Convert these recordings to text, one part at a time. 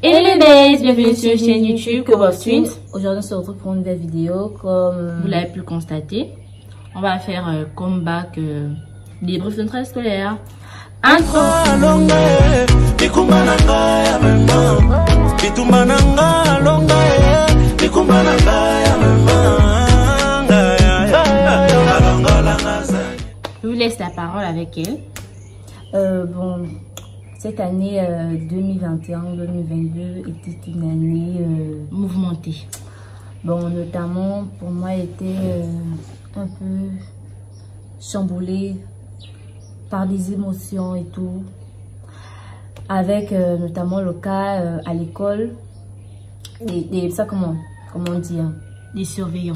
Et les bases, bienvenue sur la chaîne YouTube Cobos Twins. Aujourd'hui, on se retrouve pour une nouvelle vidéo. Comme vous l'avez pu constater, on va faire comeback débrief de rentrée scolaire. Intro. Je vous laisse la parole avec elle. Bon, cette année 2021-2022 était une année mouvementée. Bon, notamment pour moi, était un peu chamboulée par des émotions et tout, avec notamment le cas à l'école, ça comment dire, des surveillants.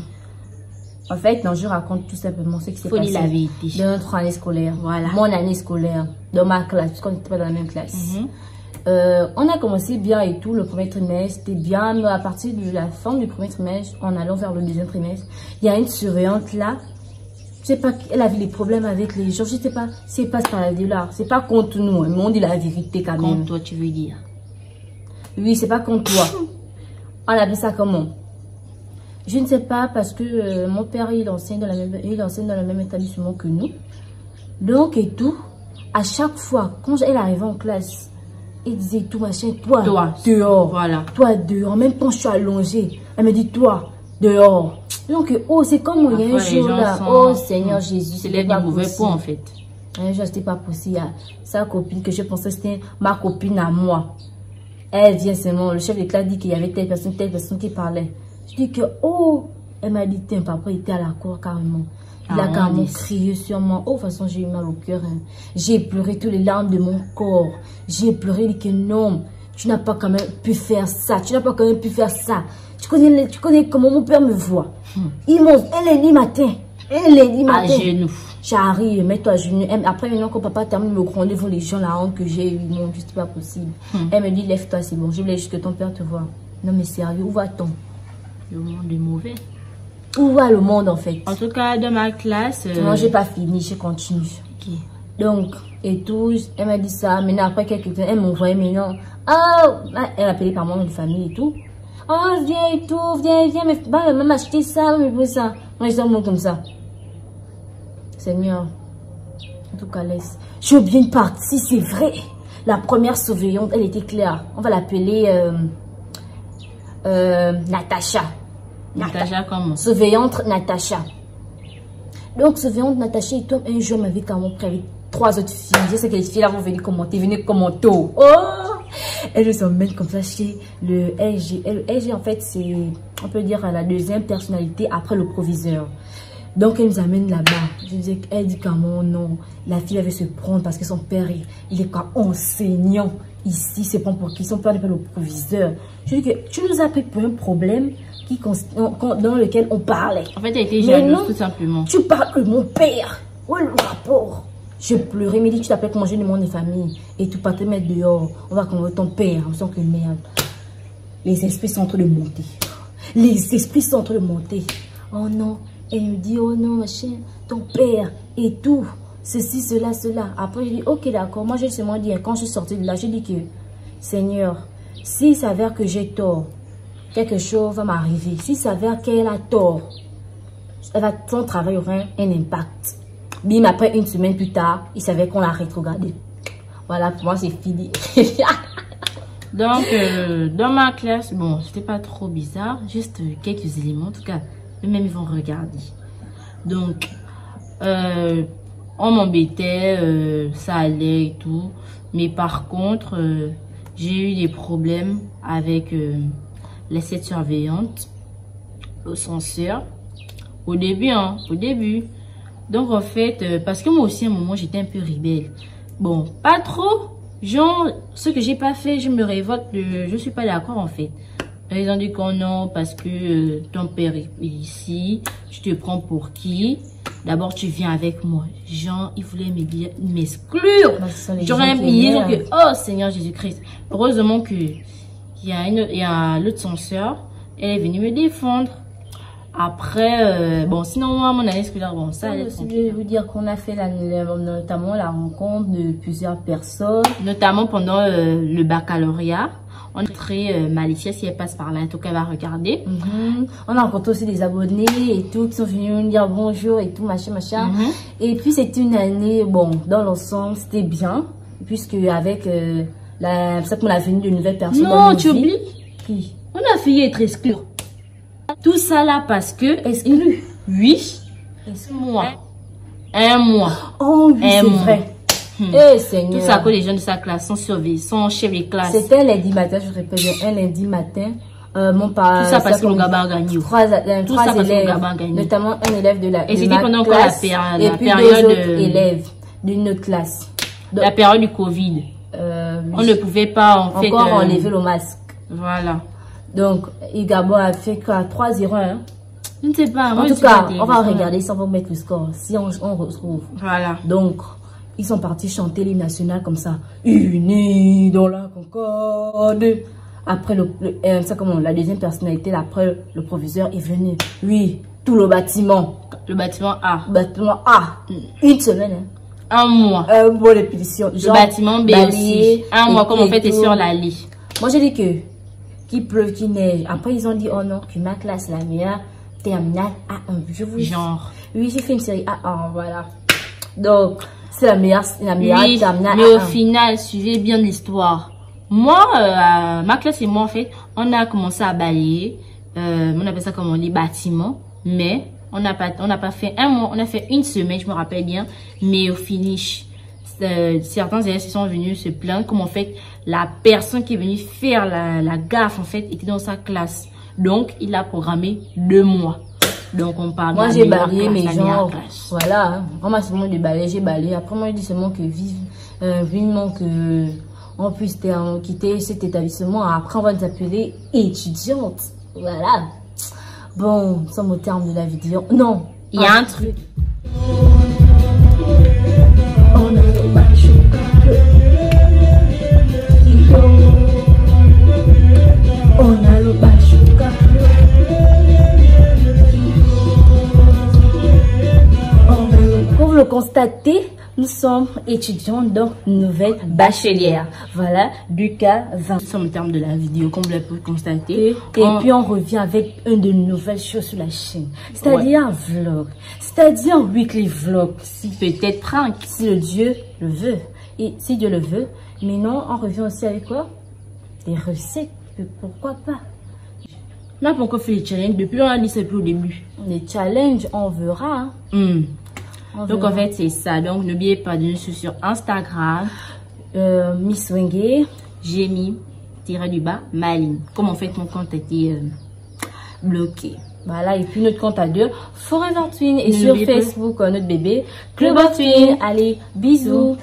En fait, non, je raconte tout simplement ce qui s'est passé dans notre année scolaire. Voilà. Mon année scolaire, dans ma classe, parce qu'on n'était pas dans la même classe. On a commencé bien et tout, le premier trimestre, c'était bien, mais à partir de la fin du premier trimestre, en allant vers le deuxième trimestre, il y a une surveillante là, je sais pas, elle avait des problèmes avec les gens, je sais pas, c'est pas par là, c'est pas contre nous, mais on dit la vérité quand même. Contre toi, tu veux dire? Oui, c'est pas contre toi. On appelle ça comment? Je ne sais pas, parce que mon père, il enseigne dans le même établissement que nous. Donc, et tout, à chaque fois, quand elle arrivait en classe, il disait tout machin, toi dehors. Voilà. Toi, dehors. Même quand je suis allongée, elle me dit, toi, dehors. Donc, oh, c'est comme il y a un jour là. Oh, Seigneur Jésus. C'est les mauvais points, en fait. Un jour, c'était pas possible. Sa copine, que je pensais c'était ma copine à moi. Elle vient seulement, le chef de classe dit qu'il y avait telle personne qui parlait. Je dis que, oh, elle m'a dit, tiens, papa était à la cour carrément. Il a carrément crié sur moi. Oh, de toute façon, j'ai eu mal au cœur. Hein. J'ai pleuré toutes les larmes de mon corps. J'ai pleuré, dit que non, tu n'as pas quand même pu faire ça. Tu n'as pas quand même pu faire ça. Tu connais comment mon père me voit. Elle est dit matin. À genoux. J'arrive, mets-toi à genoux. Après, maintenant, quand papa termine le gronder devant les gens, la honte que j'ai eu, non, juste pas possible. Elle me dit, lève-toi, c'est bon. Je voulais juste que ton père te voie. Non, mais sérieux, où va-t-on? Le monde est mauvais. Où va le monde en fait? En tout cas, dans ma classe... Non, j'ai pas fini, je continue. Okay. Donc, et tout, elle m'a dit ça. Maintenant, après quelques temps, elle m'envoyait maintenant. Ah, elle appelait par mon nom de famille et tout. Oh, viens et tout, viens, mais va même acheter ça, mais pour ça. Moi, je dis un mot comme ça. Seigneur, en tout cas, laisse. J'ai oublié une partie, c'est vrai. La première surveillante, elle était claire. On va l'appeler Natacha. Natacha comment? Surveillante Natacha. Donc, surveillante Natacha et toi, un jour, m'avait quand même pris avec 3 autres filles. Je sais que les filles là vont venir commenter, Oh! Elles se emmènent comme ça chez le LG. Le LG, en fait, c'est, on peut dire, la deuxième personnalité après le proviseur. Donc, elle nous amène là-bas. Je disais qu'elle dit comment non. La fille avait se prendre parce que son père, il est quoi, enseignant. Ici, c'est pas pour qui son père n'est pas le proviseur. Je dis que tu nous as pris pour un problème dans lequel on parlait. En fait, elle était jalouse, tout simplement. Tu parles de mon père. Où est le rapport? Je pleurais, me dit, tu t'appelles comment j'ai le nom de famille. Et tu pas te mettre dehors. On va convoquer ton père. On sent que merde. Les esprits sont en train de monter. Oh non. Elle me dit, oh non, machin, ton père et tout. Ceci, cela. Après, je dis, ok, d'accord. Moi, j'ai seulement dit, quand je suis sortie de là, j'ai dit que, Seigneur, s'il s'avère que j'ai tort, quelque chose va m'arriver. S'il s'avère qu'elle a tort, son travail aura un impact. Bim, après une semaine plus tard, il savait qu'on l'a rétrogradé. Voilà, pour moi, c'est fini. Donc, dans ma classe, bon, c'était pas trop bizarre. Juste quelques éléments. En tout cas, eux-mêmes, ils vont regarder. Donc, on m'embêtait, ça allait et tout. Mais par contre, j'ai eu des problèmes avec les 7 surveillantes, le censeur. Au début. Donc, en fait, parce que moi aussi, à un moment, j'étais un peu rebelle. Bon, pas trop. Genre, ce que j'ai pas fait, je me révolte. Je suis pas d'accord, en fait. Ils ont dit qu'on non, parce que ton père est ici. Tu te prends pour qui? D'abord, tu viens avec moi. Genre, ils voulaient m'exclure. J'aurais aimé que, oh Seigneur Jésus-Christ. Heureusement que il y a l'autre censeur. Elle est venue me défendre. Après, bon, sinon, moi, mon année scolaire, bon, ça allait. Je vais vous dire qu'on a fait notamment la rencontre de plusieurs personnes. Notamment pendant le baccalauréat. On est très Malicia, si elle passe par là, en tout cas, elle va regarder. On a rencontré aussi des abonnés et tout qui sont venus nous dire bonjour et tout, machin. Et puis, c'était une année, bon, dans l'ensemble, c'était bien. Puisque avec ça qu'on a venu de nouvelles personnes. Non, tu oublies? Qui? On a failli être exclu. Tout ça là parce que... Exclu? Oui. Un mois. Oh oui, c'est vrai. Eh Seigneur. Tout ça que les jeunes de sa classe sont surveillés, sont chefs de classe. C'était un lundi matin, je répète bien, un lundi matin. Mon père. Tout ça parce que le Gabon a gagné. Trois élèves, notamment un élève de la et c'était pendant classe, la et puis période deux autres élèves d'une autre classe. Donc, la période du Covid. On ne pouvait pas encore enlever le masque. Voilà. Donc, Gabon a fait quoi? 3-0, hein? Je ne sais pas. En tout cas, on va regarder si on va mettre le score, si on retrouve. Voilà. Donc, ils sont partis chanter l'hymne national comme ça. Unis dans la concorde. Après, la deuxième personnalité, après, le professeur est venu. Oui, tout le bâtiment. Le bâtiment A. Bâtiment A. Une semaine, hein. Un mois. Un mois de punition. Le bâtiment B aussi. Un mois, comme on fait, est sur la lit. Moi, j'ai dit que, qu'il pleuve, qu'il neige. Après, ils ont dit, oh non, que ma classe, la meilleure, terminale A1. Je vous genre. Oui, j'ai fait une série A1, voilà. Donc, c'est la meilleure oui, terminale mais A1. au final, suivez bien l'histoire. Moi, ma classe et moi, en fait, on a commencé à balayer. On appelle ça comme les bâtiments. Mais, on n'a pas fait un mois, on a fait une semaine, je me rappelle bien. Mais au finish, certains élèves sont venus se plaindre comme en fait, la personne qui est venue faire la gaffe, en fait, était dans sa classe. Donc, il a programmé 2 mois. Donc, on parle. Moi, j'ai balayé mes gens. Voilà. Hein. On m'a seulement de balayer, j'ai balayé. Après, moi, je dis seulement que vivement que on puisse quitter cet établissement. Après, on va nous appeler étudiantes. Voilà. Bon, nous sommes au terme de la vidéo. Non. Il y a un truc. On a le match. On a le match. Comme vous le constatez, nous sommes étudiants dans nouvelle bachelière. Voilà, du cas 20. Nous sommes au terme de la vidéo, comme vous l'avez pu constater. Et puis on revient avec une de nouvelles choses sur la chaîne. C'est-à-dire un vlog. C'est-à-dire un weekly vlog. Si peut-être prank. Si le Dieu le veut. Et si Dieu le veut. Mais non, on revient aussi avec quoi? Des recettes. Pourquoi pas? On n'a pas encore fait les challenges. Depuis, on a dit c'est plus au début. Les challenges, on verra. Hein. Donc, en fait, c'est ça. Donc, n'oubliez pas de nous suivre sur Instagram. Miss Wenge. J'ai mis _Maline. Comme en fait, mon compte a été bloqué. Voilà, et puis notre compte à deux, Forever Twin. Et sur Facebook, notre bébé, Club of Twin. Allez, bisous.